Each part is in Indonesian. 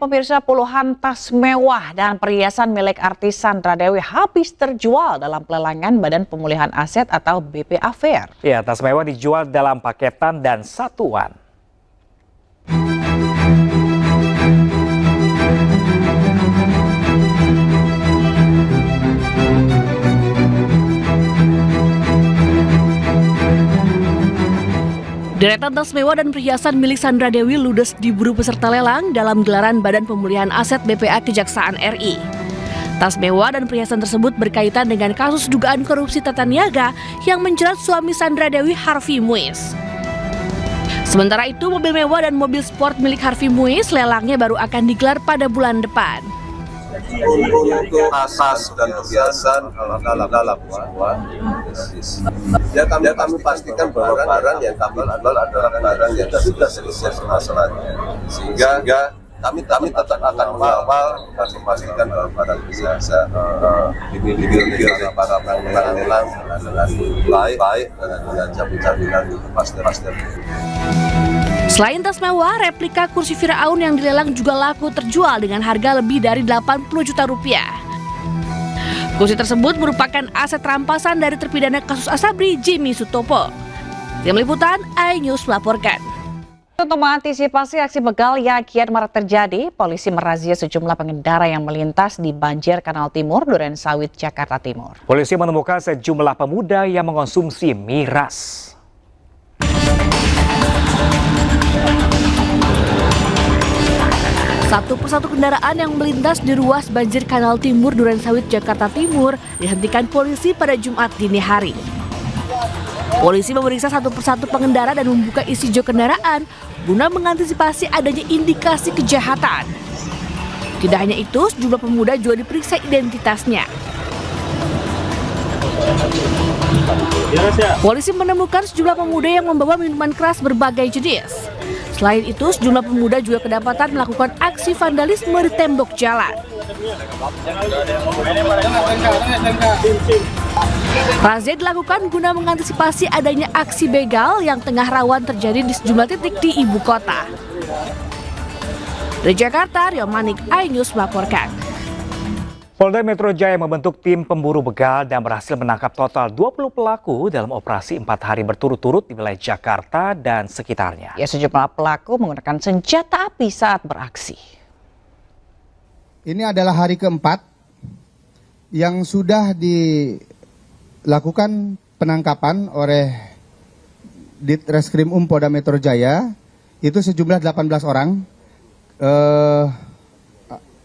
Pemirsa, puluhan tas mewah dan perhiasan milik artis Sandra Dewi habis terjual dalam pelelangan Badan Pemulihan Aset atau BPA Fair. Ya, tas mewah dijual dalam paketan dan satuan. Deretan tas mewah dan perhiasan milik Sandra Dewi ludes diburu peserta lelang dalam gelaran Badan Pemulihan Aset BPA Kejaksaan RI. Tas mewah dan perhiasan tersebut berkaitan dengan kasus dugaan korupsi tata niaga yang menjerat suami Sandra Dewi, Harvey Muiz. Sementara itu, mobil mewah dan mobil sport milik Harvey Muiz lelangnya baru akan digelar pada bulan depan. Untuk asas dan kebiasaan dalam semua ya kami pastikan bahwa barang yang kami jual adalah barang yang sudah selesai masalahnya, sehingga kami tetap akan mengawal dan memastikan bahwa barang bisa dimiliki oleh para pengelola lelang dengan baik dengan jaminan kepastian. Selain tas mewah, replika kursi Firaun yang dilelang juga laku terjual dengan harga lebih dari 80 juta rupiah. Kursi tersebut merupakan aset rampasan dari terpidana kasus Asabri, Jimmy Sutopo. Tim Liputan, iNews melaporkan. Untuk mengantisipasi aksi begal yang kian marak terjadi, polisi merazia sejumlah pengendara yang melintas di Banjir Kanal Timur, Durensawit, Jakarta Timur. Polisi menemukan sejumlah pemuda yang mengonsumsi miras. Satu persatu kendaraan yang melintas di ruas Banjir Kanal Timur, Durensawit, Jakarta Timur dihentikan polisi pada Jumat dini hari. Polisi memeriksa satu persatu pengendara dan membuka isi jok kendaraan guna mengantisipasi adanya indikasi kejahatan. Tidak hanya itu, sejumlah pemuda juga diperiksa identitasnya. Polisi menemukan sejumlah pemuda yang membawa minuman keras berbagai jenis. Selain itu, sejumlah pemuda juga kedapatan melakukan aksi vandalisme di tembok jalan. Razia dilakukan guna mengantisipasi adanya aksi begal yang tengah rawan terjadi di sejumlah titik di ibu kota. Dari Jakarta, Rio Manik, iNews melaporkan. Polda Metro Jaya membentuk tim pemburu begal dan berhasil menangkap total 20 pelaku dalam operasi 4 hari berturut-turut di wilayah Jakarta dan sekitarnya. Ya, sejumlah pelaku menggunakan senjata api saat beraksi. Ini adalah hari keempat yang sudah dilakukan penangkapan oleh Ditreskrim Polda Metro Jaya. Itu sejumlah 18 orang.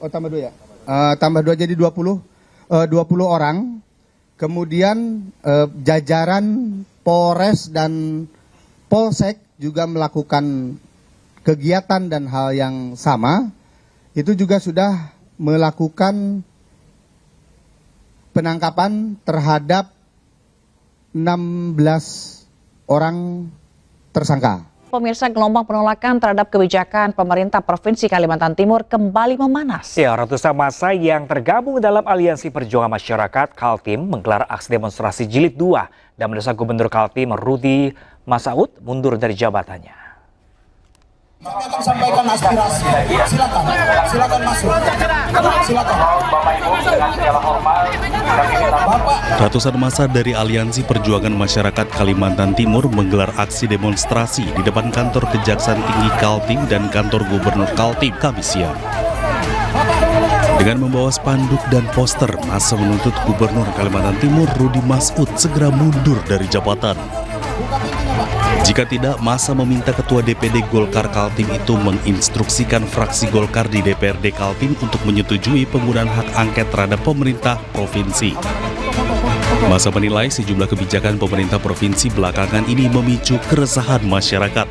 Tambah 2 ya? Tambah 2 jadi 20 orang. Kemudian jajaran Polres dan Polsek juga melakukan kegiatan dan hal yang sama. Itu juga sudah melakukan penangkapan terhadap 16 orang tersangka. Pemirsa, gelombang penolakan terhadap kebijakan pemerintah Provinsi Kalimantan Timur kembali memanas. Ya, ratusan massa yang tergabung dalam Aliansi Perjuangan Masyarakat Kaltim menggelar aksi demonstrasi jilid 2 dan mendesak Gubernur Kaltim Rudy Masaud mundur dari jabatannya. Kami akan sampaikan aspirasi. Silakan masuk. Silakan. Ratusan massa dari Aliansi Perjuangan Masyarakat Kalimantan Timur menggelar aksi demonstrasi di depan kantor Kejaksaan Tinggi Kaltim dan kantor Gubernur Kaltim Kamis siang. Dengan membawa spanduk dan poster, massa menuntut Gubernur Kalimantan Timur Rudy Masaud segera mundur dari jabatan. Jika tidak, massa meminta Ketua DPD Golkar Kaltim itu menginstruksikan fraksi Golkar di DPRD Kaltim untuk menyetujui penggunaan hak angket terhadap pemerintah provinsi. Massa menilai sejumlah kebijakan pemerintah provinsi belakangan ini memicu keresahan masyarakat.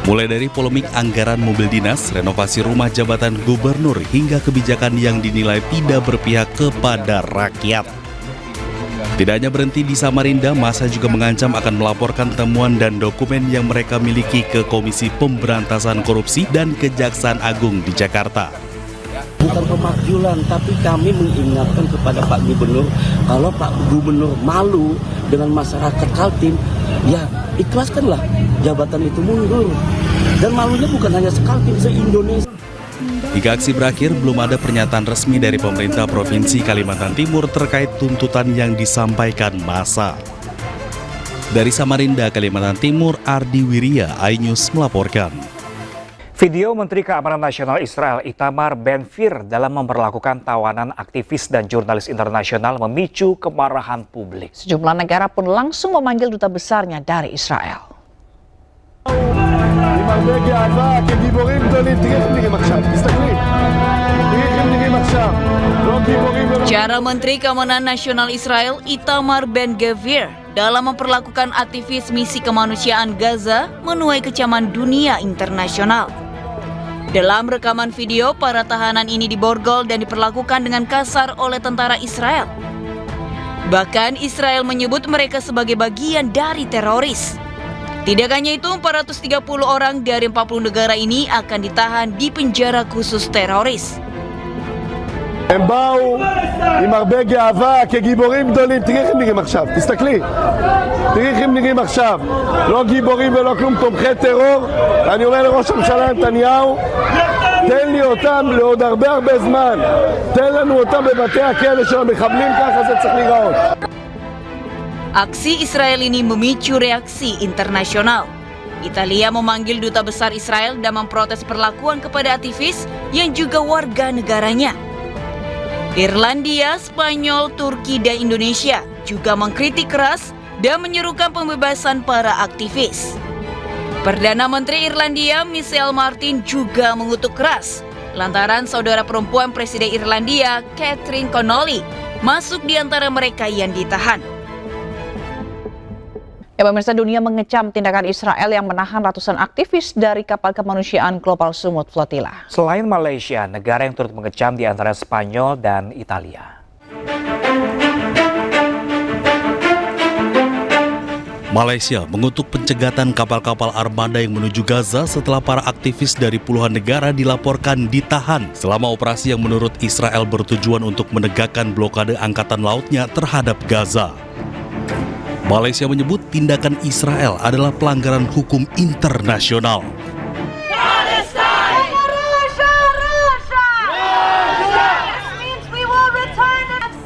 Mulai dari polemik anggaran mobil dinas, renovasi rumah jabatan gubernur, hingga kebijakan yang dinilai tidak berpihak kepada rakyat. Tidak hanya berhenti di Samarinda, massa juga mengancam akan melaporkan temuan dan dokumen yang mereka miliki ke Komisi Pemberantasan Korupsi dan Kejaksaan Agung di Jakarta. Bukan pemakzulan, tapi kami mengingatkan kepada Pak Gubernur, kalau Pak Gubernur malu dengan masyarakat Kaltim, ya ikhlaskanlah jabatan itu mundur. Dan malunya bukan hanya sekaltim, se-Indonesia. Hingga aksi berakhir, belum ada pernyataan resmi dari pemerintah Provinsi Kalimantan Timur terkait tuntutan yang disampaikan massa. Dari Samarinda, Kalimantan Timur, Ardi Wirya, iNews melaporkan. Video Menteri Keamanan Nasional Israel Itamar Ben-Gvir dalam memperlakukan tawanan aktivis dan jurnalis internasional memicu kemarahan publik. Sejumlah negara pun langsung memanggil duta besarnya dari Israel. Cara Menteri Keamanan Nasional Israel Itamar Ben-Gvir dalam memperlakukan aktivis misi kemanusiaan Gaza menuai kecaman dunia internasional. Dalam rekaman video, para tahanan ini diborgol dan diperlakukan dengan kasar oleh tentara Israel. Bahkan Israel menyebut mereka sebagai bagian dari teroris. Tidak hanya itu, 430 orang dari 40 negara ini akan ditahan di penjara khusus teroris. הם באו עם הרבה גאווה כגיבורים גדולים. תראי איך הם נראים עכשיו, תסתכלי. תראי איך הם נראים עכשיו. לא גיבורים ולא כלום, תומכי טרור. אני אומר לראש הממשלה נתניהו, תן לי אותם לעוד הרבה זמן. תן לנו אותם בבתי הכלא של המחבלים, ככה זה צריך להיראות. Aksi Israel ini memicu reaksi internasional. Italia memanggil duta besar Israel dan memprotes perlakuan kepada aktivis yang juga warga negaranya. Irlandia, Spanyol, Turki, dan Indonesia juga mengkritik keras dan menyerukan pembebasan para aktivis. Perdana Menteri Irlandia, Michelle Martin, juga mengutuk keras lantaran saudara perempuan Presiden Irlandia, Catherine Connolly, masuk di antara mereka yang ditahan. Ya, pemirsa, dunia mengecam tindakan Israel yang menahan ratusan aktivis dari kapal kemanusiaan Global Sumut Flotilla. Selain Malaysia, negara yang turut mengecam di antara Spanyol dan Italia. Malaysia mengutuk pencegatan kapal-kapal armada yang menuju Gaza setelah para aktivis dari puluhan negara dilaporkan ditahan selama operasi yang menurut Israel bertujuan untuk menegakkan blokade angkatan lautnya terhadap Gaza. Malaysia menyebut tindakan Israel adalah pelanggaran hukum internasional.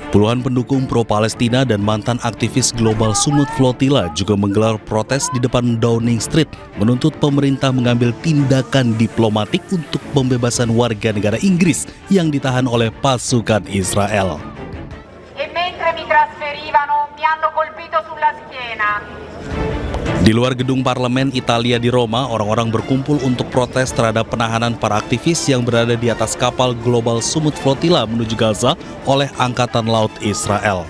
Puluhan pendukung pro-Palestina dan mantan aktivis Global Sumut Flotilla juga menggelar protes di depan Downing Street, menuntut pemerintah mengambil tindakan diplomatik untuk pembebasan warga negara Inggris yang ditahan oleh pasukan Israel. Di luar gedung parlemen Italia di Roma, orang-orang berkumpul untuk protes terhadap penahanan para aktivis yang berada di atas kapal Global Sumut Flotilla menuju Gaza oleh Angkatan Laut Israel.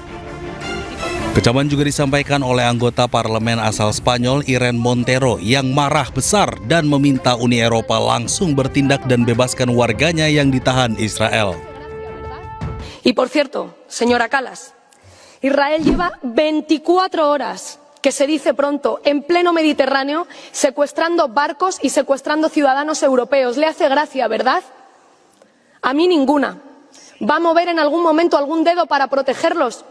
Kecaman juga disampaikan oleh anggota parlemen asal Spanyol Irene Montero yang marah besar dan meminta Uni Eropa langsung bertindak dan bebaskan warganya yang ditahan Israel. Y por cierto, señora Kallas, Israel lleva 24 horas, que se dice pronto, en pleno Mediterráneo, secuestrando barcos y secuestrando ciudadanos europeos. ¿Le hace gracia, verdad? A mí ninguna. ¿Va a mover en algún momento algún dedo para protegerlos?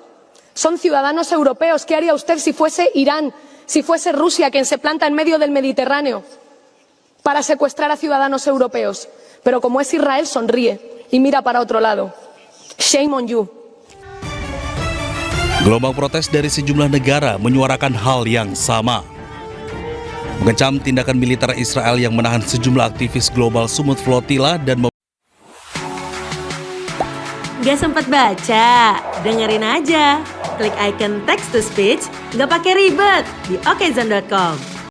Son ciudadanos europeos. ¿Qué haría usted si fuese Irán, si fuese Rusia quien se planta en medio del Mediterráneo para secuestrar a ciudadanos europeos? Pero como es Israel, sonríe y mira para otro lado. Shame on you. Gelombang protes dari sejumlah negara menyuarakan hal yang sama. Mengecam tindakan militer Israel yang menahan sejumlah aktivis Global Sumut Flotilla dan Gak sempat baca? Dengerin aja. Klik icon text to speech, gak pakai ribet di okezone.com.